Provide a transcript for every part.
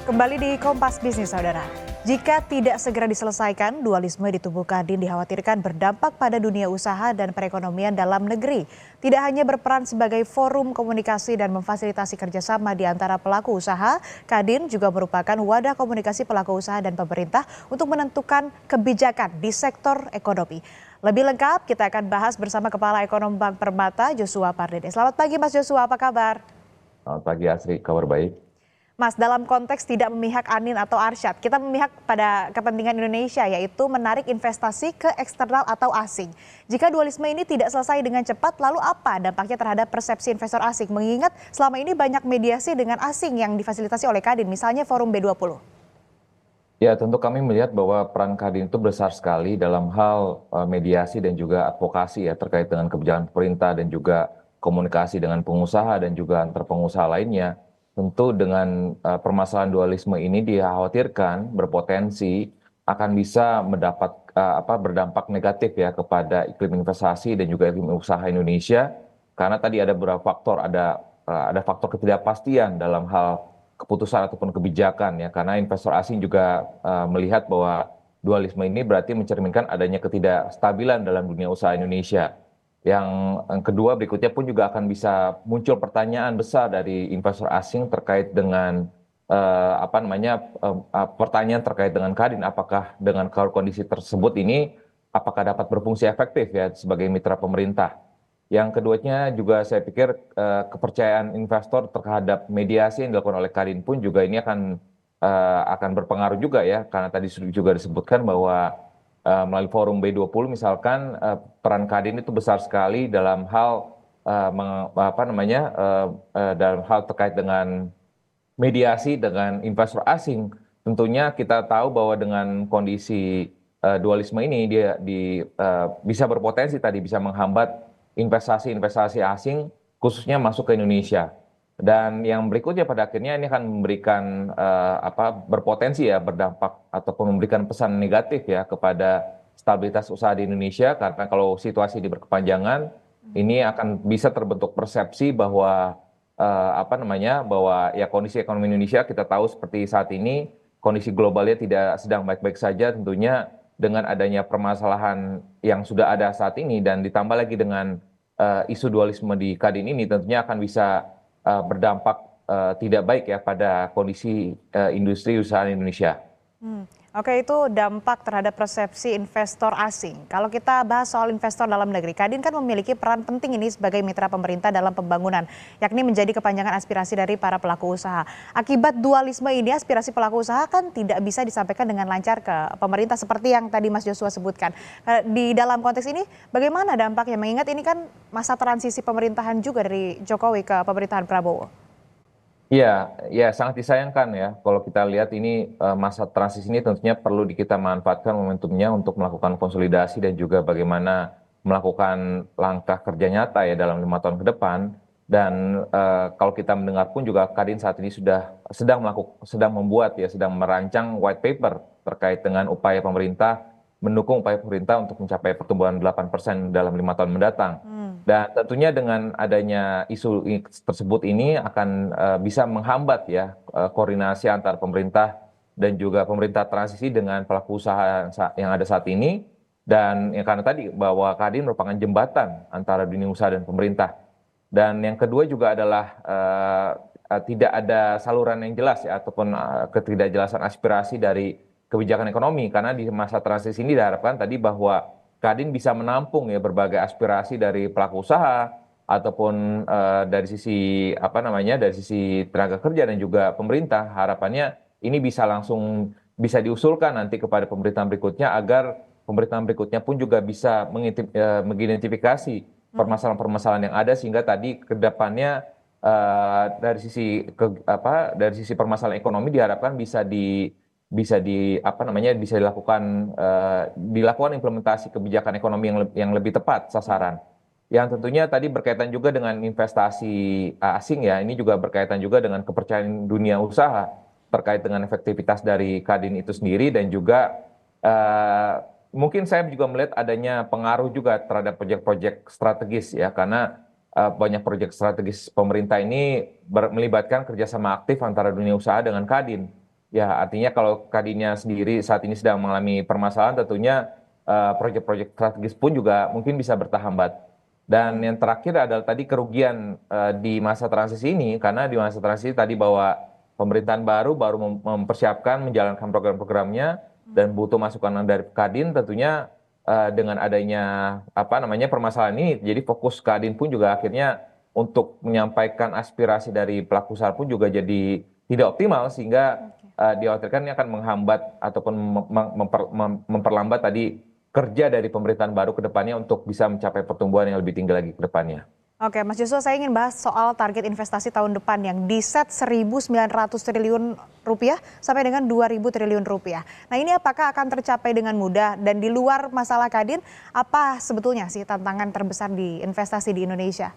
Kembali di Kompas Bisnis, Saudara. Jika tidak segera diselesaikan, dualisme di tubuh Kadin dikhawatirkan berdampak pada dunia usaha dan perekonomian dalam negeri. Tidak hanya berperan sebagai forum komunikasi dan memfasilitasi kerjasama di antara pelaku usaha, Kadin juga merupakan wadah komunikasi pelaku usaha dan pemerintah untuk menentukan kebijakan di sektor ekonomi. Lebih lengkap, kita akan bahas bersama Kepala Ekonom Bank Permata, Joshua Pardede. Selamat pagi, Mas Joshua, apa kabar? Selamat pagi Asri, kabar baik. Mas, dalam konteks tidak memihak Anin atau Arsyad, kita memihak pada kepentingan Indonesia, yaitu menarik investasi ke eksternal atau asing. Jika dualisme ini tidak selesai dengan cepat, lalu apa dampaknya terhadap persepsi investor asing? Mengingat selama ini banyak mediasi dengan asing yang difasilitasi oleh Kadin, misalnya Forum B20. Ya, tentu kami melihat bahwa peran Kadin itu besar sekali dalam hal mediasi dan juga advokasi ya terkait dengan kebijakan pemerintah dan juga komunikasi dengan pengusaha dan juga antar pengusaha lainnya. Tentu dengan permasalahan dualisme ini dikhawatirkan berpotensi akan bisa berdampak negatif ya kepada iklim investasi dan juga iklim usaha Indonesia karena tadi ada beberapa faktor, ada faktor ketidakpastian dalam hal keputusan ataupun kebijakan ya karena investor asing juga melihat bahwa dualisme ini berarti mencerminkan adanya ketidakstabilan dalam dunia usaha Indonesia. Yang kedua berikutnya pun juga akan bisa muncul pertanyaan besar dari investor asing terkait dengan pertanyaan terkait dengan Kadin, apakah dengan kondisi tersebut ini apakah dapat berfungsi efektif ya sebagai mitra pemerintah. Yang keduanya juga saya pikir kepercayaan investor terhadap mediasi yang dilakukan oleh Kadin pun juga ini akan berpengaruh juga ya karena tadi juga disebutkan bahwa melalui forum B20 misalkan peran Kadin itu besar sekali dalam hal dalam hal terkait dengan mediasi dengan investor asing. Tentunya kita tahu bahwa dengan kondisi dualisme ini bisa berpotensi tadi bisa menghambat investasi-investasi asing khususnya masuk ke Indonesia. Dan yang berikutnya pada akhirnya ini akan memberikan berpotensi ya berdampak ataupun memberikan pesan negatif ya kepada stabilitas usaha di Indonesia karena kalau situasi ini berkepanjangan ini akan bisa terbentuk persepsi bahwa bahwa ya kondisi ekonomi Indonesia kita tahu seperti saat ini kondisi globalnya tidak sedang baik-baik saja tentunya dengan adanya permasalahan yang sudah ada saat ini dan ditambah lagi dengan isu dualisme di Kadin ini tentunya akan bisa berdampak tidak baik ya pada kondisi industri usaha Indonesia. Oke, itu dampak terhadap persepsi investor asing. Kalau kita bahas soal investor dalam negeri, Kadin kan memiliki peran penting ini sebagai mitra pemerintah dalam pembangunan, yakni menjadi kepanjangan aspirasi dari para pelaku usaha. Akibat dualisme ini, aspirasi pelaku usaha kan tidak bisa disampaikan dengan lancar ke pemerintah seperti yang tadi Mas Joshua sebutkan. Di dalam konteks ini, bagaimana dampaknya? Mengingat ini kan masa transisi pemerintahan juga dari Jokowi ke pemerintahan Prabowo. Iya, ya sangat disayangkan ya kalau kita lihat ini masa transisi ini tentunya perlu kita manfaatkan momentumnya untuk melakukan konsolidasi dan juga bagaimana melakukan langkah kerja nyata ya dalam 5 tahun ke depan. Dan kalau kita mendengar pun juga Kadin saat ini sedang membuat ya sedang merancang white paper terkait dengan upaya pemerintah mendukung upaya pemerintah untuk mencapai pertumbuhan 8% dalam 5 tahun mendatang. Dan tentunya dengan adanya isu tersebut ini akan bisa menghambat ya koordinasi antar pemerintah dan juga pemerintah transisi dengan pelaku usaha yang ada saat ini. Dan ya karena tadi bahwa Kadin merupakan jembatan antara dunia usaha dan pemerintah. Dan yang kedua juga adalah tidak ada saluran yang jelas ya ataupun ketidakjelasan aspirasi dari kebijakan ekonomi karena di masa transisi ini diharapkan tadi bahwa Kadin bisa menampung ya berbagai aspirasi dari pelaku usaha ataupun dari sisi dari sisi tenaga kerja dan juga pemerintah. Harapannya ini bisa diusulkan nanti kepada pemerintahan berikutnya agar pemerintahan berikutnya pun juga bisa mengidentifikasi permasalahan-permasalahan yang ada sehingga tadi ke depannya dari sisi permasalahan ekonomi diharapkan bisa dilakukan implementasi kebijakan ekonomi yang lebih tepat sasaran. Yang tentunya tadi berkaitan juga dengan investasi asing ya, ini juga berkaitan juga dengan kepercayaan dunia usaha terkait dengan efektivitas dari Kadin itu sendiri dan juga mungkin saya juga melihat adanya pengaruh juga terhadap proyek-proyek strategis ya, karena banyak proyek strategis pemerintah ini melibatkan kerjasama aktif antara dunia usaha dengan Kadin. Ya, artinya kalau Kadinnya sendiri saat ini sedang mengalami permasalahan, tentunya proyek-proyek strategis pun juga mungkin bisa bertahambat. Dan yang terakhir adalah tadi kerugian di masa transisi ini, karena di masa transisi tadi bahwa pemerintahan baru mempersiapkan menjalankan program-programnya dan butuh masukan dari Kadin, tentunya dengan adanya apa namanya permasalahan ini, jadi fokus Kadin pun juga akhirnya untuk menyampaikan aspirasi dari pelaku usaha pun juga jadi tidak optimal, sehingga dikhawatirkan ini akan menghambat ataupun memperlambat tadi kerja dari pemerintahan baru ke depannya untuk bisa mencapai pertumbuhan yang lebih tinggi lagi ke depannya. Oke, Mas Joshua, saya ingin bahas soal target investasi tahun depan yang diset 1.900 triliun rupiah sampai dengan 2.000 triliun rupiah. Nah, ini apakah akan tercapai dengan mudah, dan di luar masalah Kadin, apa sebetulnya sih tantangan terbesar di investasi di Indonesia?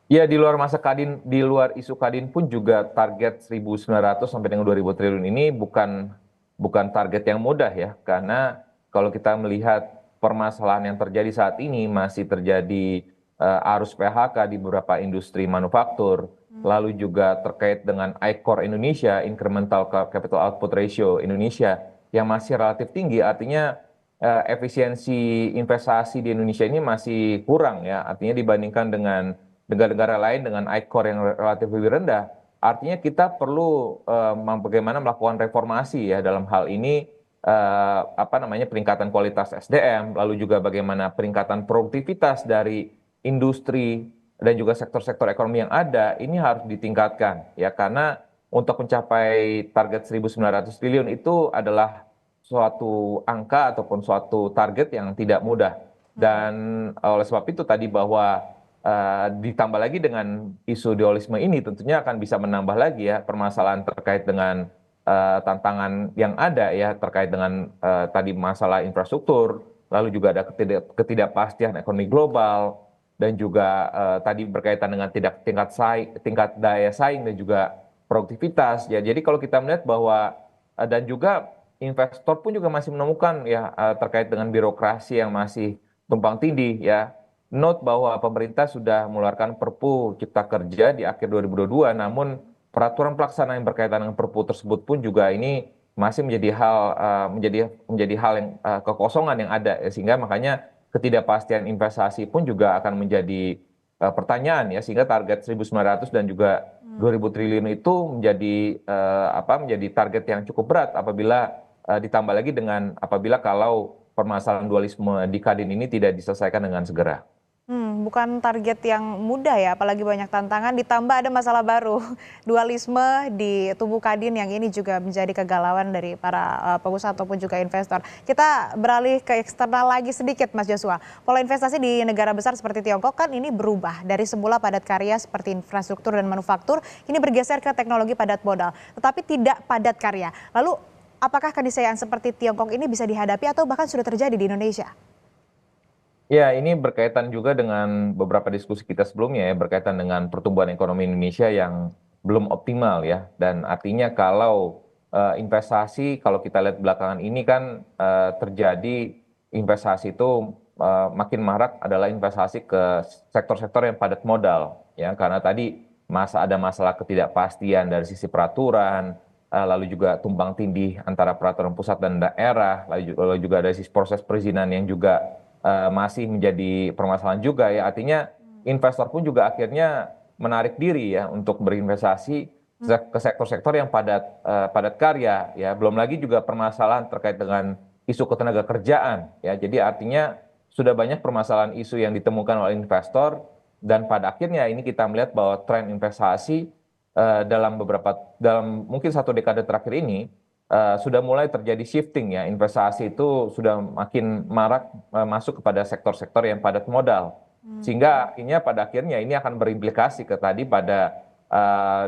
Ya, di luar masa Kadin, di luar isu Kadin pun juga target 1.900 sampai dengan 2.000 triliun ini bukan target yang mudah ya, karena kalau kita melihat permasalahan yang terjadi saat ini masih terjadi arus PHK di beberapa industri manufaktur, lalu juga terkait dengan ICOR Indonesia, Incremental Capital Output Ratio Indonesia yang masih relatif tinggi, artinya efisiensi investasi di Indonesia ini masih kurang ya, artinya dibandingkan dengan negara-negara lain dengan ICOR yang relatif lebih rendah, artinya kita perlu bagaimana melakukan reformasi ya dalam hal ini apa namanya peningkatan kualitas SDM, lalu juga bagaimana peningkatan produktivitas dari industri dan juga sektor-sektor ekonomi yang ada ini harus ditingkatkan ya, karena untuk mencapai target 1.900 triliun itu adalah suatu angka ataupun suatu target yang tidak mudah, dan oleh sebab itu tadi bahwa ditambah lagi dengan isu dualisme ini tentunya akan bisa menambah lagi ya permasalahan terkait dengan tantangan yang ada ya terkait dengan tadi masalah infrastruktur, lalu juga ada ketidakpastian ekonomi global, dan juga tadi berkaitan dengan tingkat daya saing dan juga produktivitas ya. Jadi kalau kita melihat bahwa dan juga investor pun juga masih menemukan ya terkait dengan birokrasi yang masih tumpang tindih ya. Note bahwa pemerintah sudah mengeluarkan Perpu Cipta Kerja di akhir 2022, namun peraturan pelaksana yang berkaitan dengan Perpu tersebut pun juga ini masih menjadi hal yang kekosongan yang ada, sehingga makanya ketidakpastian investasi pun juga akan menjadi pertanyaan ya, sehingga target 1.900 dan juga 2.000 triliun itu menjadi target yang cukup berat apabila ditambah lagi dengan apabila kalau permasalahan dualisme di Kadin ini tidak diselesaikan dengan segera. Bukan target yang mudah ya, apalagi banyak tantangan, ditambah ada masalah baru, dualisme di tubuh Kadin yang ini juga menjadi kegalauan dari para pengusaha ataupun juga investor. Kita beralih ke eksternal lagi sedikit, Mas Joshua. Pola investasi di negara besar seperti Tiongkok kan ini berubah dari semula padat karya seperti infrastruktur dan manufaktur, ini bergeser ke teknologi padat modal, tetapi tidak padat karya. Lalu apakah keniscayaan seperti Tiongkok ini bisa dihadapi atau bahkan sudah terjadi di Indonesia? Ya, ini berkaitan juga dengan beberapa diskusi kita sebelumnya ya, berkaitan dengan pertumbuhan ekonomi Indonesia yang belum optimal ya. Dan artinya kalau investasi, kalau kita lihat belakangan ini kan terjadi investasi itu makin marak adalah investasi ke sektor-sektor yang padat modal ya. Karena tadi ada masalah ketidakpastian dari sisi peraturan, lalu juga tumpang tindih antara peraturan pusat dan daerah, lalu juga dari sisi proses perizinan yang juga masih menjadi permasalahan juga ya, artinya investor pun juga akhirnya menarik diri ya untuk berinvestasi ke sektor-sektor yang padat karya ya, belum lagi juga permasalahan terkait dengan isu ketenaga kerjaan ya, jadi artinya sudah banyak permasalahan isu yang ditemukan oleh investor, dan pada akhirnya ini kita melihat bahwa tren investasi dalam mungkin 1 dekade terakhir ini sudah mulai terjadi shifting ya, investasi itu sudah makin marak masuk kepada sektor-sektor yang padat modal, sehingga akhirnya pada akhirnya ini akan berimplikasi ke tadi pada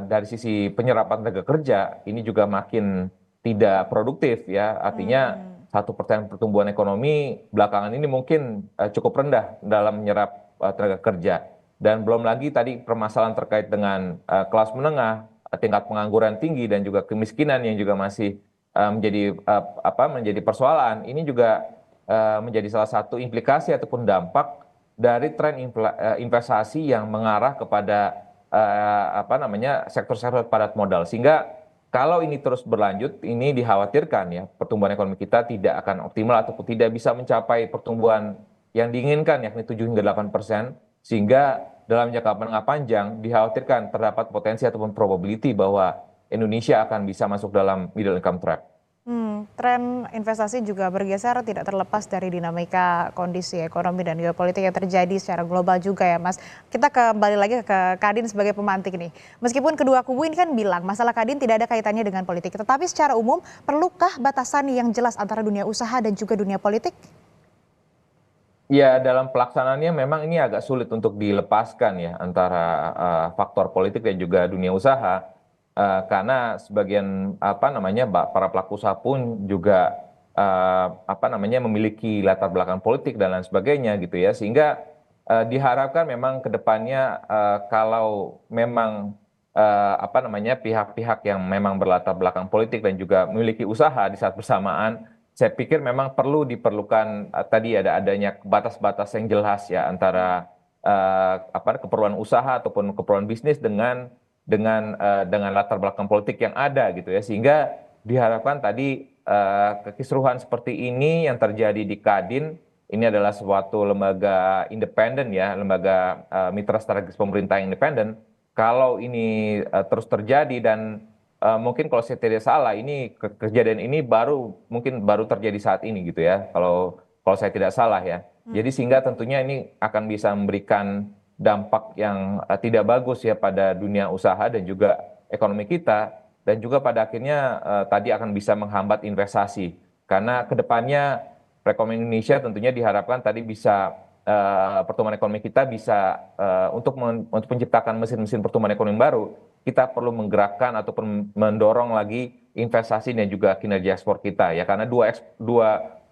dari sisi penyerapan tenaga kerja ini juga makin tidak produktif ya, artinya 1% pertumbuhan ekonomi belakangan ini mungkin cukup rendah dalam menyerap tenaga kerja, dan belum lagi tadi permasalahan terkait dengan kelas menengah, tingkat pengangguran tinggi dan juga kemiskinan yang juga masih menjadi persoalan. Ini juga menjadi salah satu implikasi ataupun dampak dari tren investasi yang mengarah kepada sektor-sektor padat modal, sehingga kalau ini terus berlanjut, ini dikhawatirkan ya pertumbuhan ekonomi kita tidak akan optimal ataupun tidak bisa mencapai pertumbuhan yang diinginkan yakni 7 hingga 8%, sehingga dalam jangka menengah panjang dikhawatirkan terdapat potensi ataupun probability bahwa Indonesia akan bisa masuk dalam middle income trap. Tren investasi juga bergeser tidak terlepas dari dinamika kondisi ekonomi dan geopolitik yang terjadi secara global juga ya Mas. Kita kembali lagi ke Kadin sebagai pemantik nih. Meskipun kedua kubu ini kan bilang masalah Kadin tidak ada kaitannya dengan politik. Tetapi secara umum perlukah batasan yang jelas antara dunia usaha dan juga dunia politik? Ya, dalam pelaksanaannya memang ini agak sulit untuk dilepaskan ya antara faktor politik dan juga dunia usaha. Karena sebagian para pelaku usaha pun juga memiliki latar belakang politik dan lain sebagainya gitu ya. Sehingga diharapkan memang ke depannya kalau memang pihak-pihak yang memang berlatar belakang politik dan juga memiliki usaha di saat bersamaan, saya pikir memang diperlukan tadi adanya batas-batas yang jelas ya antara keperluan usaha ataupun keperluan bisnis dengan latar belakang politik yang ada gitu ya, sehingga diharapkan tadi kekisruhan seperti ini yang terjadi di Kadin ini adalah suatu lembaga independen ya, lembaga mitra strategis pemerintah yang independen. Kalau ini terus terjadi dan mungkin kalau saya tidak salah ini kejadian ini mungkin baru terjadi saat ini gitu ya, kalau saya tidak salah ya. Jadi sehingga tentunya ini akan bisa memberikan dampak yang tidak bagus ya pada dunia usaha dan juga ekonomi kita, dan juga pada akhirnya tadi akan bisa menghambat investasi karena kedepannya perekonomian Indonesia tentunya diharapkan tadi bisa pertumbuhan ekonomi kita bisa untuk menciptakan mesin-mesin pertumbuhan ekonomi baru, kita perlu menggerakkan ataupun mendorong lagi investasi dan juga kinerja ekspor kita ya, karena dua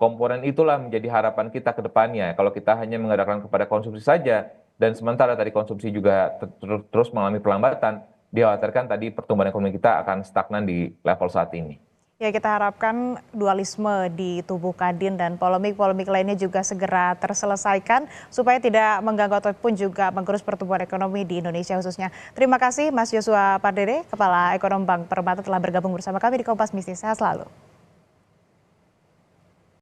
komponen itulah menjadi harapan kita ke depannya. Kalau kita hanya mengandalkan kepada konsumsi saja dan sementara tadi konsumsi juga terus mengalami perlambatan, dikhawatirkan tadi pertumbuhan ekonomi kita akan stagnan di level saat ini. Ya, kita harapkan dualisme di tubuh Kadin dan polemik-polemik lainnya juga segera terselesaikan supaya tidak mengganggu ataupun juga menggerus pertumbuhan ekonomi di Indonesia khususnya. Terima kasih Mas Joshua Pardede, Kepala Ekonom Bank Permata telah bergabung bersama kami di Kompas Bisnis. Sehat selalu.